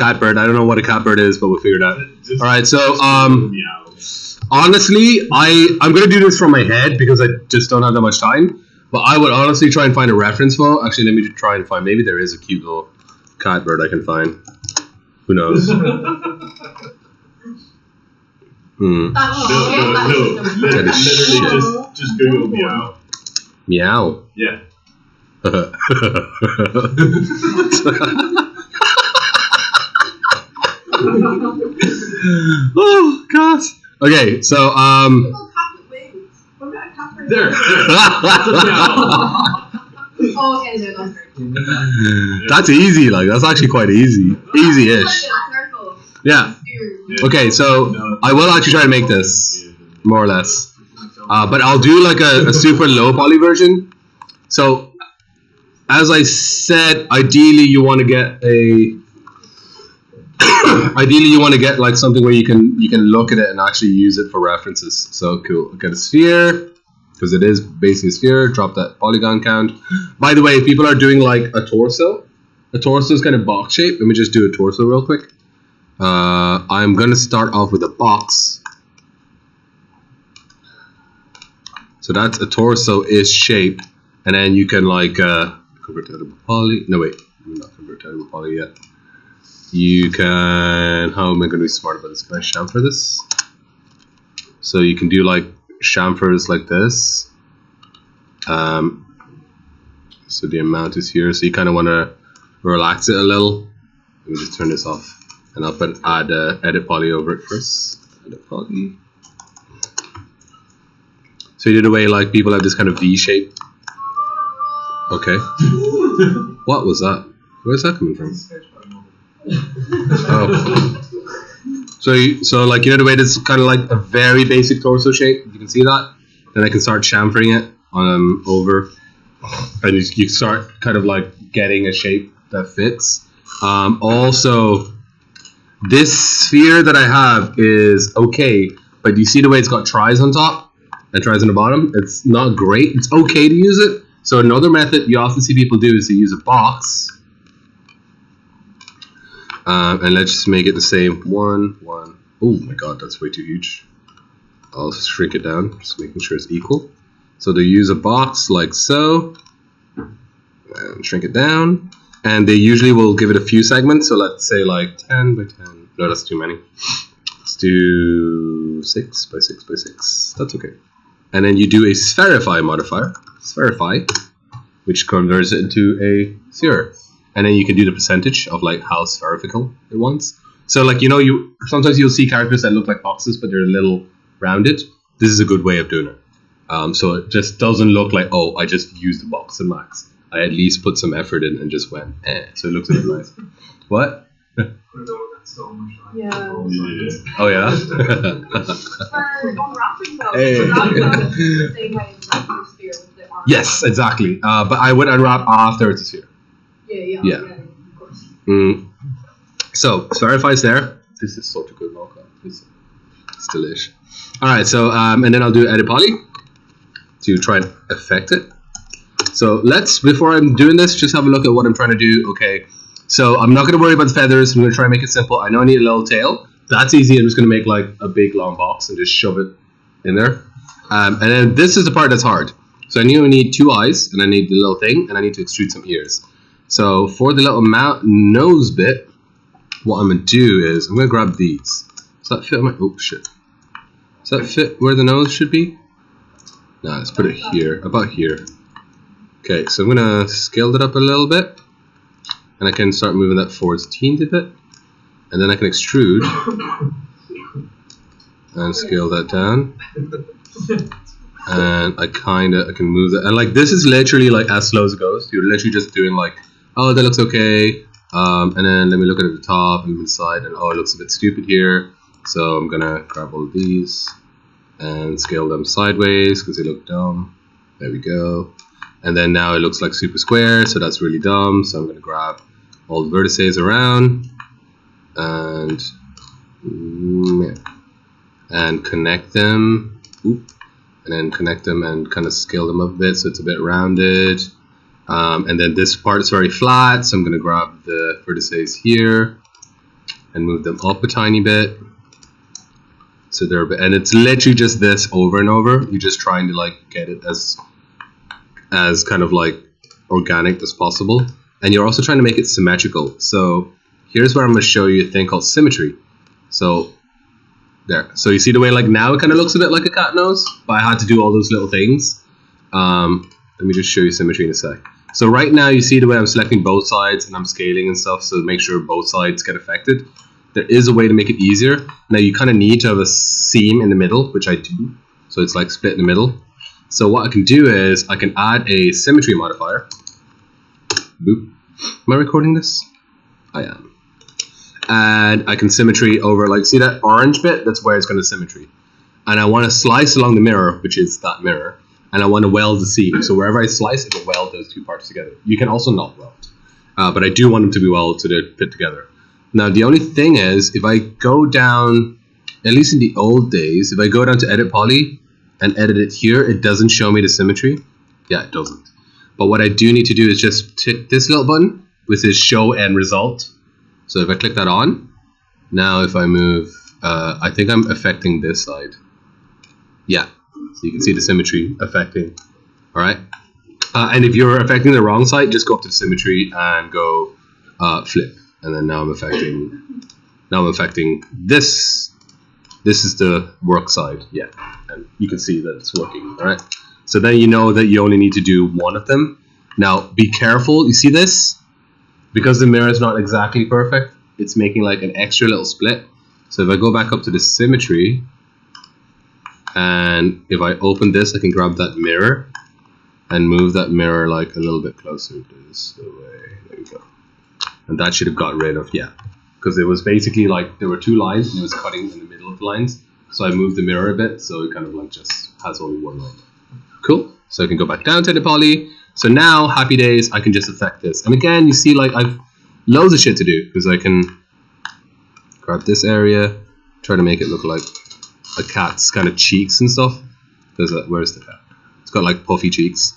Catbird. I don't know what a catbird is, but we'll figure it out. All right, so honestly, I'm gonna do this from my head because I just don't have that much time. But I would honestly try and find a reference photo. Actually, let me try and find. Maybe there is a cute little catbird I can find. Who knows? Literally just Google meow. Meow. Yeah. Oh God. Okay, so There. Oh, okay, so that's very that's easy. Like that's actually quite easy. Easy-ish. Yeah. Okay, so I will actually try to make this more or less, but I'll do like a super low poly version. So, as I said, ideally you want to get like something where you can look at it and actually use it for references. So cool. Get a sphere because it is basically a sphere. Drop that polygon count. By the way, if people are doing like a torso is kind of box shape. Let me just do a torso real quick. I'm gonna start off with a box. So that's a torso-ish shape, and then you can like convert to editable poly. No wait, I'm not convert to editable poly yet. You can. How am I gonna be smart about this? Can I chamfer this? So you can do like chamfers like this. So the amount is here. So you kind of want to relax it a little. Let me just turn this off. And I'll add edit poly over it first. Edit poly. So you do the way like people have this kind of V shape. Okay. What was that? Where's that coming from? Oh. So like you know the way this is kind of like a very basic torso shape. You can see that. Then I can start chamfering it over, and you start kind of like getting a shape that fits. Also. This sphere that I have is okay, but you see the way it's got tries on top and tries on the bottom? It's not great. It's okay to use it. So another method you often see people do is to use a box. And let's just make it the same. One. Oh my God, that's way too huge. I'll shrink it down, just making sure it's equal. So they use a box like so, and shrink it down. And they usually will give it a few segments. So let's say like 10 by 10. No, that's too many. Let's do 6 by 6 by 6. That's okay. And then you do a spherify modifier. Spherify, which converts it into a sphere. And then you can do the percentage of like how spherical it wants. So like, you know, sometimes you'll see characters that look like boxes, but they're a little rounded. This is a good way of doing it. So it just doesn't look like, oh, I just used the box and max. I at least put some effort in and just went, so it looks a bit nice. What? Yeah. Oh yeah? Hey. Yes, exactly. But I would unwrap after it's a sphere. Yeah. Of course. So, Spherify's there. This is such a good knockout. It's delish. Alright, so, and then I'll do edit poly to try and affect it. So before I'm doing this, just have a look at what I'm trying to do. Okay, so I'm not going to worry about the feathers. I'm going to try and make it simple. I know I need a little tail. That's easy. I'm just going to make like a big long box and just shove it in there. And then this is the part that's hard. So I need 2 eyes, and I need the little thing, and I need to extrude some ears. So for the little nose bit, what I'm going to do is I'm going to grab these. Does that fit on my... Oh, shit. Does that fit where the nose should be? No, let's put it here. About here. Okay, so I'm going to scale that up a little bit, and I can start moving that forwards a teeny bit, and then I can extrude and scale that down, and I can move that, and like this is literally like as slow as it goes. You're literally just doing like, oh, that looks okay, and then let me look at the top and inside, and oh, it looks a bit stupid here, so I'm going to grab all of these and scale them sideways because they look dumb. There we go. And then now it looks like super square, so that's really dumb. So I'm going to grab all the vertices around and connect them. And then connect them and kind of scale them up a bit so it's a bit rounded. And then this part is very flat, so I'm going to grab the vertices here and move them up a tiny bit. So they're a bit, and it's literally just this over and over. You're just trying to like get it as kind of like organic as possible, and you're also trying to make it symmetrical. So here's where I'm going to show you a thing called symmetry. So there. So you see the way like now it kind of looks a bit like a cat nose, but I had to do all those little things. Let me just show you symmetry in a sec. So right now you see the way I'm selecting both sides and I'm scaling and stuff, so make sure both sides get affected. There is a way to make it easier. Now you kind of need to have a seam in the middle, which I do. So it's like split in the middle. So what I can do is I can add a symmetry modifier. Boop. Am I recording this? I am. And I can symmetry over, like, see that orange bit? That's where it's going to symmetry. And I want to slice along the mirror, which is that mirror. And I want to weld the seam. So wherever I slice, it will weld those two parts together. You can also not weld. But I do want them to be welded so they fit together. Now, the only thing is, if I go down, at least in the old days, if I go down to Edit Poly and edit it here, it doesn't show me the symmetry. Yeah, it doesn't. But what I do need to do is just tick this little button, which is Show End Result. So if I click that on, now if I move, I think I'm affecting this side. Yeah, so you can see the symmetry affecting. All right. And if you're affecting the wrong side, just go up to symmetry and go flip. And then now I'm affecting this. This is the work side. Yeah. And you can see that it's working. All right. So then you know that you only need to do one of them. Now be careful. You see this? Because the mirror is not exactly perfect, it's making like an extra little split. So if I go back up to the symmetry, and if I open this, I can grab that mirror and move that mirror like a little bit closer this way. There you go. And that should have got rid of, yeah. Because it was basically like there were two lines and it was cutting in the middle of the lines. So I moved the mirror a bit, so it kind of like just has only one line. Cool. So I can go back down to the poly. So now, happy days, I can just affect this. And again, you see like I've loads of shit to do because I can grab this area, try to make it look like a cat's kind of cheeks and stuff. Because where's the cat? It's got like puffy cheeks.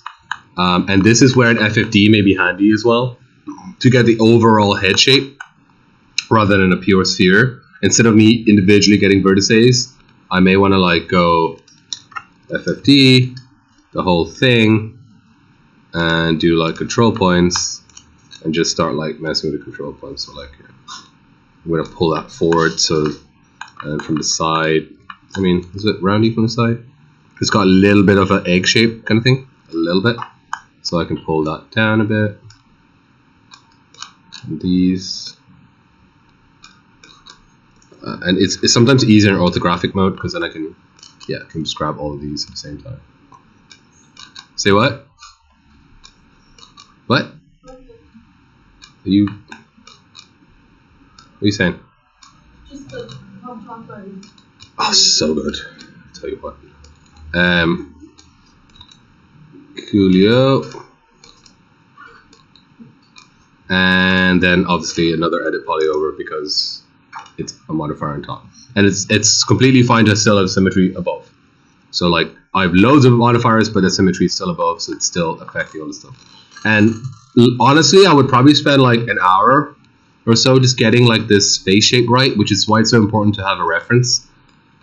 And this is where an FFD may be handy as well to get the overall head shape rather than a pure sphere. Instead of me individually getting vertices, I may want to like go FFD, the whole thing, and do like control points and just start like messing with the control points. So like I'm going to pull that forward, so and from the side, I mean, is it roundy from the side? It's got a little bit of an egg shape kind of thing, a little bit. So I can pull that down a bit. And these. And it's sometimes easier in orthographic mode because then I can just grab all of these at the same time. Say what? What? What are you saying? Just the top button. Oh, so good. I'll tell you what. Coolio. And then obviously another edit poly over because it's a modifier on top. And it's completely fine to still have symmetry above. So like I have loads of modifiers, but the symmetry is still above, so it's still affecting all the stuff. And honestly, I would probably spend like an hour or so just getting like this face shape right, which is why it's so important to have a reference.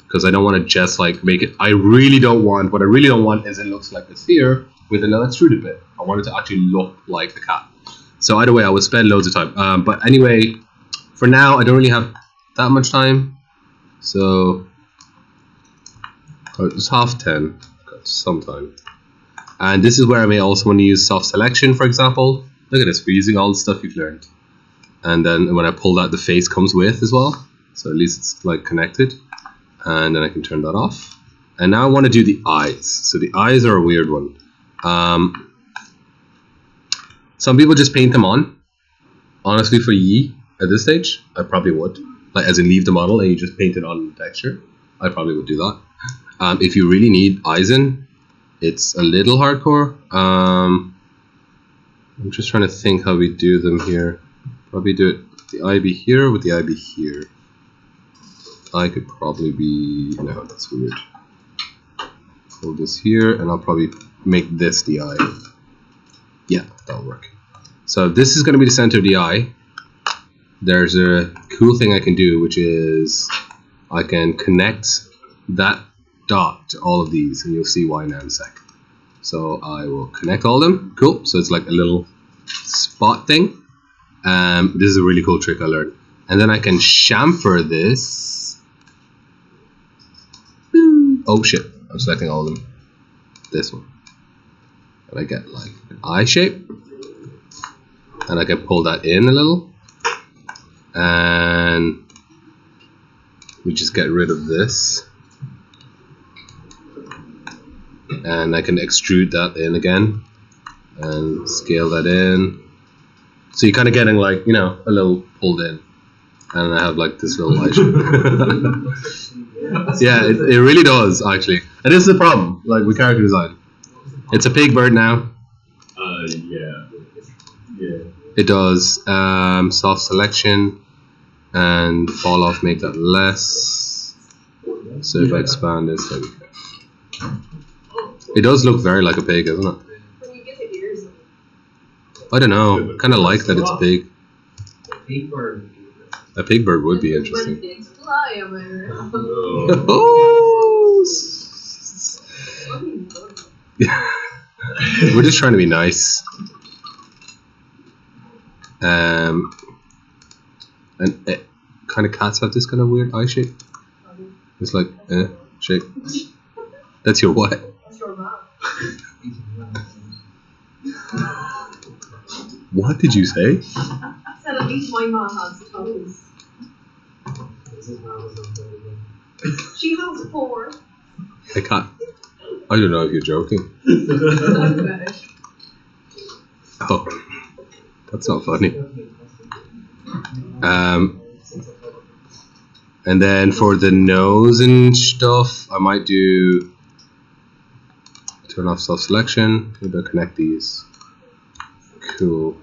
Because I don't want to just like make it, what I really don't want is it looks like a sphere with another extruded bit. I want it to actually look like a cat. So either way, I would spend loads of time. But anyway, for now, I don't really have that much time. So it's 10:30, got some time. And this is where I may also want to use soft selection, for example. Look at this, we're using all the stuff you've learned. And then when I pull that, the face comes with as well. So at least it's like connected. And then I can turn that off. And now I want to do the eyes. So the eyes are a weird one. Some people just paint them on. Honestly, for Yi, at this stage, I probably would. Like, as in leave the model and you just paint it on the texture. I probably would do that. If you really need eyes in, it's a little hardcore. I'm just trying to think how we do them here. Probably do it with the eye be here, with the eye be here. I could probably be, no, that's weird. Hold this here, and I'll probably make this the eye. Yeah, that'll work. So this is going to be the center of the eye. There's a cool thing I can do, which is I can connect that dot to all of these, and you'll see why now in a sec. So I will connect all of them. Cool. So it's like a little spot thing. This is a really cool trick I learned. And then I can chamfer this. Oh shit, I'm selecting all of them. This one. And I get like an eye shape. And I can pull that in a little. And we just get rid of this. And I can extrude that in again. And scale that in. So you're kind of getting like, you know, a little pulled in. And I have like this little eye shape. Yeah, it really does actually. And this is the problem, like with character design. It's a BearBird now. Yeah. It does soft selection and fall off, make that less. So if I expand this, there we go. It does look very like a pig, doesn't it? When you get the ears. I don't know. Kind of like that it's big. A BearBird would be interesting. When pigs fly, am I right? Oh. We're just trying to be nice. And kind of cats have this kind of weird eye shape. It's like shape. That's your what? That's your mouth. What did you say? I said at least my mom has toes. She has 4. I can't. I don't know if you're joking. Oh, that's not funny. And then for the nose and stuff, I might do turn off self selection. Maybe I'll connect these. Cool.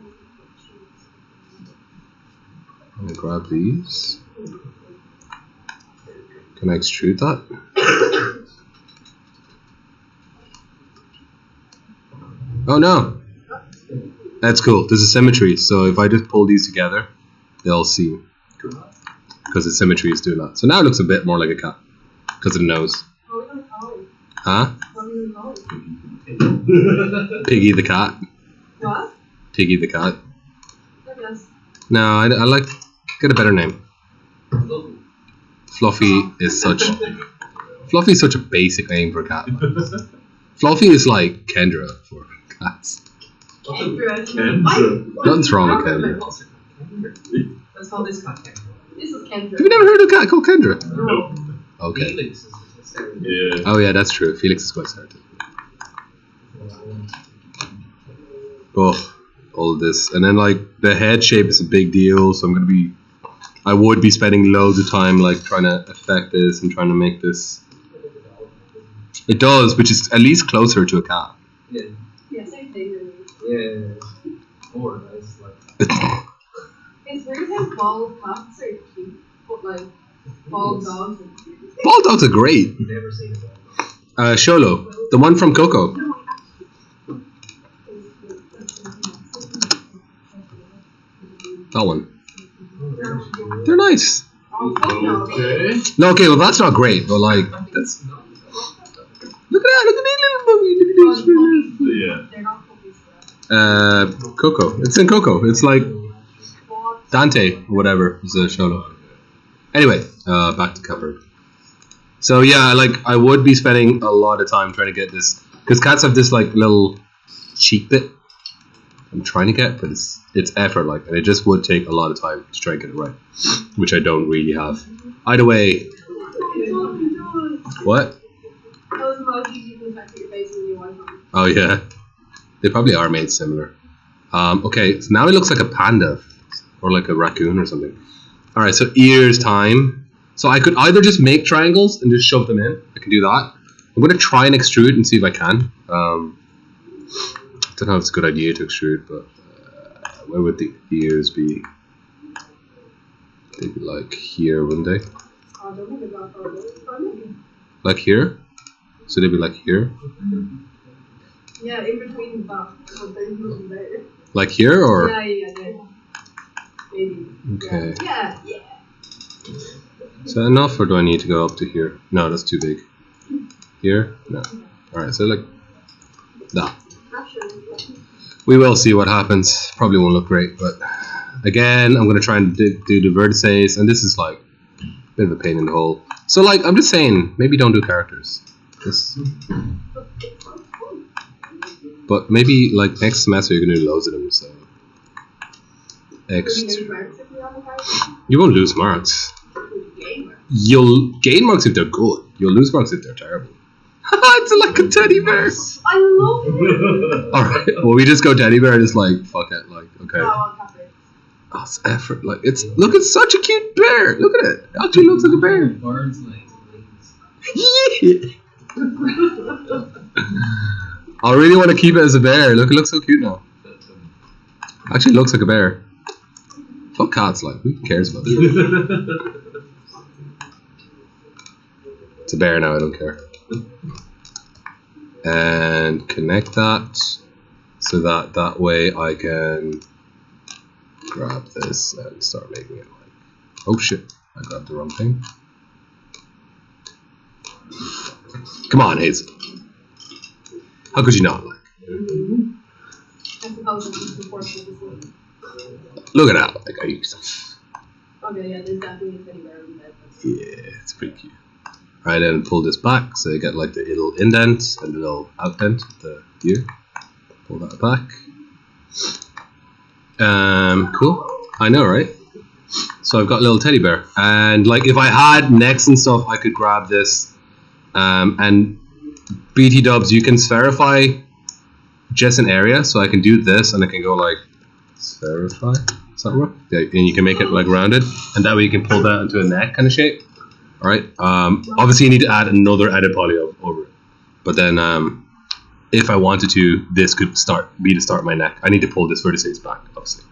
I'm gonna grab these. Can I extrude that? Oh no! That's cool. There's a symmetry, so if I just pull these together, they'll see. Cool. Because the symmetry is doing that. So now it looks a bit more like a cat. Because of the nose. What are we gonna call it? Huh? What are we gonna call it? Piggy the cat. What? Piggy the cat. I guess. No, I like... Get a better name. Fluffy is such... Fluffy is such a basic name for a cat. Fluffy is like Kendra for cats. Kendra. Nothing's wrong with Kendra. Let's call this cat Kendra. This is Kendra. Have you never heard of a cat called Kendra? Nope. Okay. Yeah. Oh yeah, that's true. Felix is quite sad. Oh, all of this. And then like the head shape is a big deal, so I would be spending loads of time like trying to affect this and trying to make this. It does, which is at least closer to a cat. Yeah, same thing. Yeah. Or nice like. It's weird how bald cats are cute, but like bald dogs are cute. Bald dogs are great. Never seen it. Sholo, the one from Coco. That one. They're nice. Oh, fuck no. Okay. No, okay, well that's not great, but like that's. Look at that! Look at these little puppies! Look at these. Yeah. They're not puppies. Coco. It's in Coco. It's like Dante or whatever is a Sholo. Anyway, back to BearBird. So yeah, like I would be spending a lot of time trying to get this because cats have this like little cheek bit. I'm trying to get, but it's effort like, and it just would take a lot of time to try and get it right, which I don't really have. Either way, what? Those emojis you can affect your face when you want them. Oh yeah, they probably are made similar. Okay, so now it looks like a panda or like a raccoon or something. All right, so ears time. So I could either just make triangles and just shove them in. I can do that. I'm gonna try and extrude and see if I can. I don't know if it's a good idea to extrude, but where would the ears be? They'd be like here, wouldn't they? Oh, don't think about that. Like here? So they'd be like here? Yeah, in between that. But there's nothing there. Like here or? Yeah, there. Maybe. Okay. Yeah. Is that enough, or do I need to go up to here? No, that's too big. Here? No. Alright, so like that. We will see what happens. Probably won't look great, but again, I'm gonna try and do the vertices, and this is like a bit of a pain in the hole. So like, I'm just saying, maybe don't do characters. Just, but maybe like next semester you're gonna do loads of them. So you won't lose marks. You'll gain marks if they're good. You'll lose marks if they're terrible. It's like a teddy bear. I love it. Alright, well we just go teddy bear and it's like, fuck it, like, okay. Oh, Oh, it's effort, like, it's, look, it's such a cute bear. Look at it. It actually looks like a bear. Birds like Yeah. I really want to keep it as a bear. Look, it looks so cute now. Actually looks like a bear. Fuck cats, like, who cares about it? It's a bear now, I don't care. And connect that so that that way I can grab this and start making it like, oh shit, I grabbed the wrong thing. Come on, Hazel. How could you not, like? Look at that, like, are you... Okay, yeah, there's definitely a teddy bear in bed. Yeah, it's pretty cute. Right, then pull this back so you get like the little indent and the little outdent of the ear. Pull that back. Cool. I know, right? So I've got a little teddy bear, and like if I had necks and stuff, I could grab this. And BT dubs, you can spherify just an area, so I can do this, and I can go like spherify. Does that work? Yeah, and you can make it like rounded, and that way you can pull that into a neck kind of shape. All right. Obviously, you need to add another edit poly over it, but then if I wanted to, this could be the start of my neck. I need to pull this vertices back, obviously,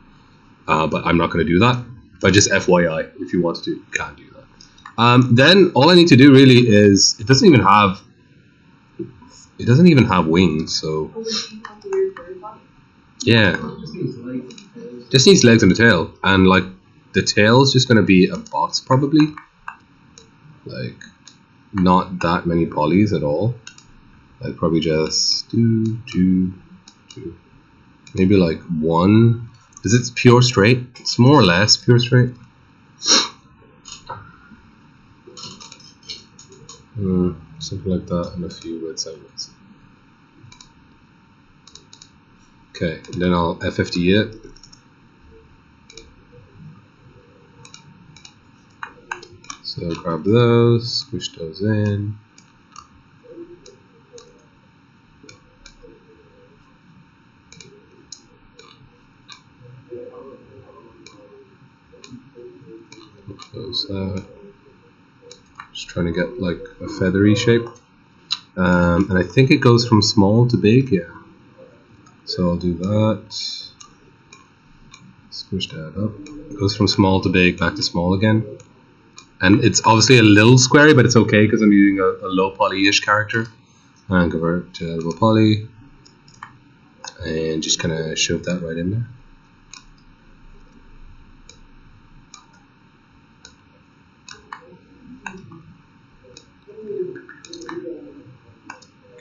but I'm not going to do that. But just FYI, if you wanted to, you can do that. Then all I need to do really is it doesn't even have wings, so yeah, just needs legs and a tail, and like the tail's just going to be a box probably. Like, not that many polys at all. I'd probably just do two, maybe like one. Is it pure straight? It's more or less pure straight. Something like that, and a few red segments. Okay, and then I'll F50 it. So grab those, squish those in. Those out. Just trying to get like a feathery shape. And I think it goes from small to big, yeah. So I'll do that. Squish that up. It goes from small to big, back to small again. And it's obviously a little squarey, but it's okay because I'm using a low poly-ish character. And convert to editable poly. And just kind of shove that right in there.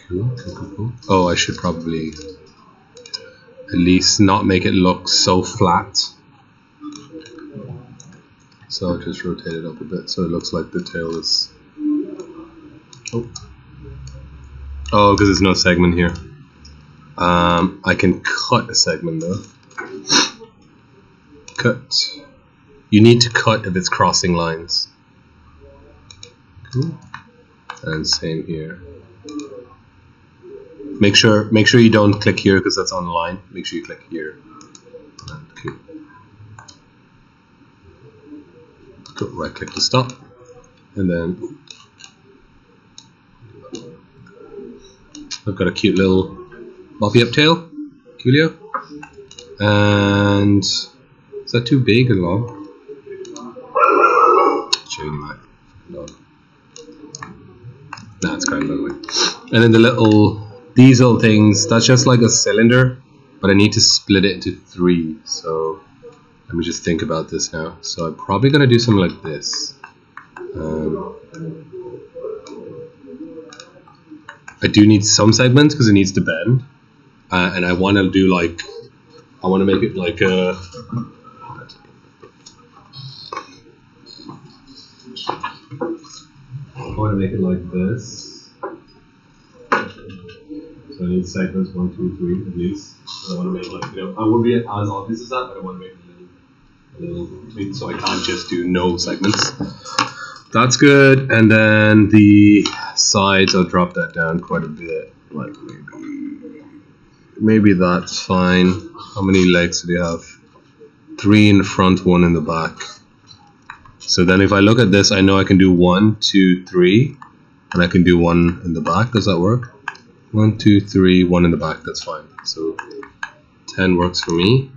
Cool. Oh, I should probably at least not make it look so flat. So I'll just rotate it up a bit so it looks like the tail is... Oh, because there's no segment here. I can cut a segment though. Cut. You need to cut if it's crossing lines. Cool. And same here. Make sure you don't click here because that's on the line. Make sure you click here. Cool. Go right click to stop, and then I've got a cute little buffy up tail, Coolio. And is that too big or long? Show you my dog. Nah, it's kind of ugly. And then these little things, that's just like a cylinder, but I need to split it into 3. So let me just think about this now. So I'm probably gonna do something like this. I do need some segments because it needs to bend, and I want to do like, I want to make it like a. I want to make it like this. So I need segments 1, 2, 3 at least. So I want to make like, you know, I won't be as obvious as that, but I want to make it a little tweak, so I can't just do no segments. That's good, and then the sides, I'll drop that down quite a bit, like maybe that's fine. How many legs do they have? 3 in the front, 1 in the back. So then if I look at this, I know I can do 1, 2, 3, and I can do 1 in the back. Does that work? 1, 2, 3, 1 in the back, that's fine. So 10 works for me.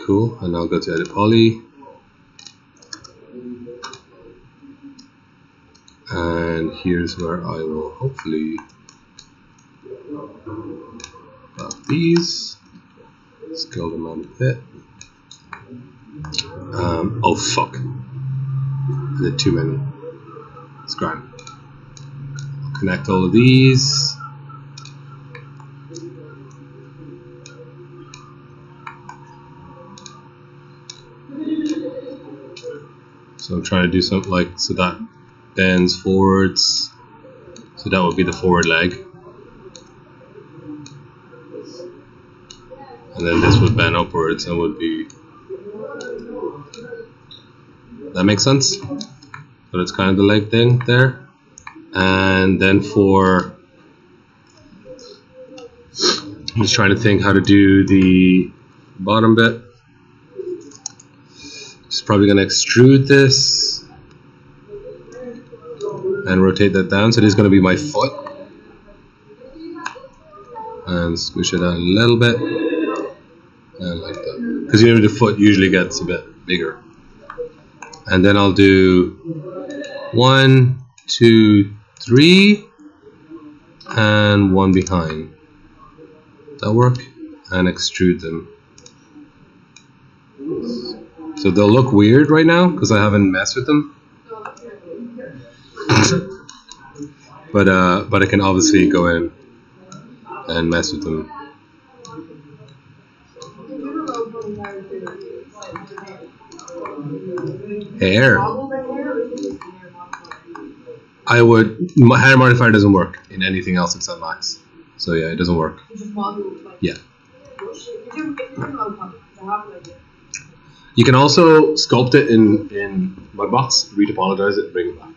Cool, and I'll go to edit poly. And here's where I will hopefully have these. Scale them out a bit. Oh fuck. I did too many. It's grand. I'll connect all of these. So I'm trying to do something like, so that bends forwards. So that would be the forward leg. And then this would bend upwards and would be. That makes sense? So it's kind of the leg thing there. And then for. I'm just trying to think how to do the bottom bit. Just probably going to extrude this. And rotate that down. So this is going to be my foot. And squish it out a little bit. And like that. Because you know the foot usually gets a bit bigger. And then I'll do 1, 2, 3. And 1 behind. That work? And extrude them. So they'll look weird right now because I haven't messed with them. But I can obviously go in and mess with them. Hair. I would. My hair modifier doesn't work in anything else except Max. So yeah, it doesn't work. Yeah. You can also sculpt it in my box, retopologize it, and bring it back.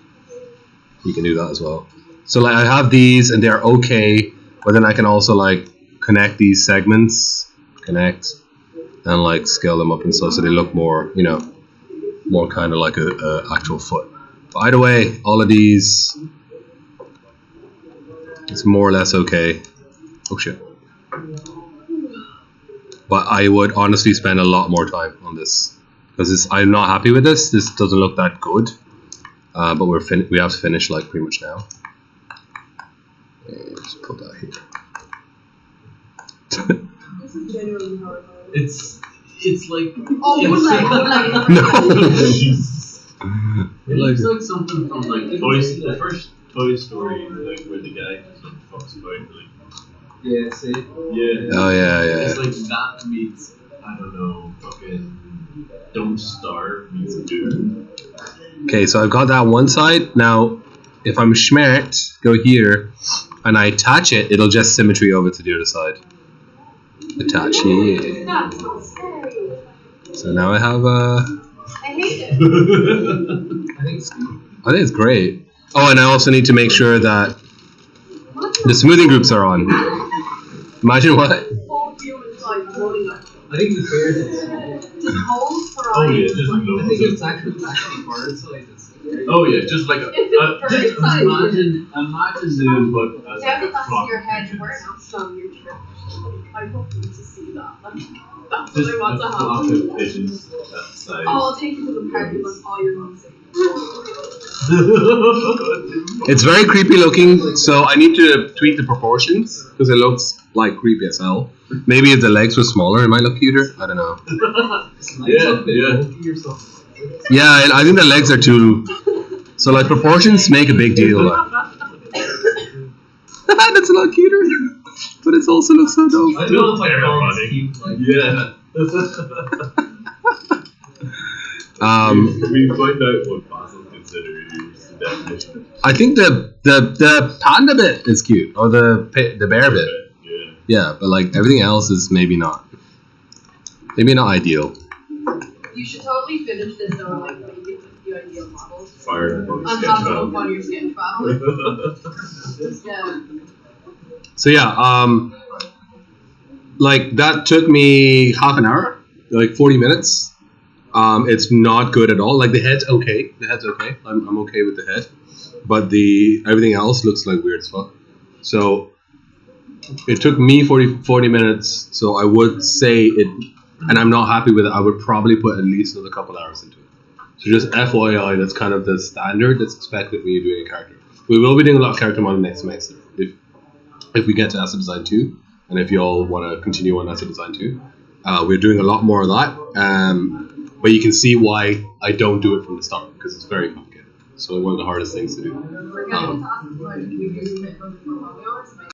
You can do that as well. So like I have these and they're okay, but then I can also like connect these segments, and like scale them up and so they look more, you know, more kind of like a actual foot. But either way, all of these, it's more or less okay. Oh shit. But I would honestly spend a lot more time on this because I'm not happy with this. This doesn't look that good. But we have to finish like pretty much now. Just put that here. This is genuinely hard. It's like Oh, like No. It looks like something from like the first Toy Story, like where the guy just like fucks about like. Yeah, see? Yeah. Oh yeah. It's like that meets, I don't know, fucking Don't Starve meets Doom. Okay, so I've got that one side. Now, if I'm smart, go here, and I attach it, it'll just symmetry over to the other side. Attach, yeah. That's so scary. So now I have a. I hate it. I think it's great. Oh, and I also need to make sure that the smoothing groups are on. Imagine what? Whole human like rolling up. I think the beard is. Just hold for Oh eyes. yeah, just like, look. I think it's actually bird size. Oh yeah, just like a. If it's bird Just size. imagine them, but as Down like a that's flock your of head, pigeons. we're not strong your trip. I hope you to see that. Like, that's Just what I want a to flock happen. of pigeons that size. Oh, I'll take you to the party with all your own things. It's very creepy looking, so I need to tweak the proportions because it looks like creepy as hell. Maybe if the legs were smaller, it might look cuter. I don't know. Yeah. Or something. Yeah, and I think the legs are too. So like proportions make a big deal. That's a lot cuter, but it also looks so dope. I feel like funny. Yeah. We find out what Basil considers the definition. I think the panda bit is cute, or the bear bit. Yeah. Yeah, but like everything else is maybe not ideal. You should totally finish this though, like make it the ideal model. Fire On top of one of your sketch files. Yeah. So yeah, like that took me half an hour, like 40 minutes. It's not good at all. Like the head's okay. I'm okay with the head, but everything else looks like weird as fuck. So it took me 40 minutes. So I would say it, and I'm not happy with it. I would probably put at least another couple hours into it. So just FYI, that's kind of the standard that's expected when you're doing a character. We will be doing a lot of character modeling next semester if we get to Asset Design 2, and if y'all want to continue on Asset Design 2. We're doing a lot more of that. But you can see why I don't do it from the start, because it's very complicated. So one of the hardest things to do.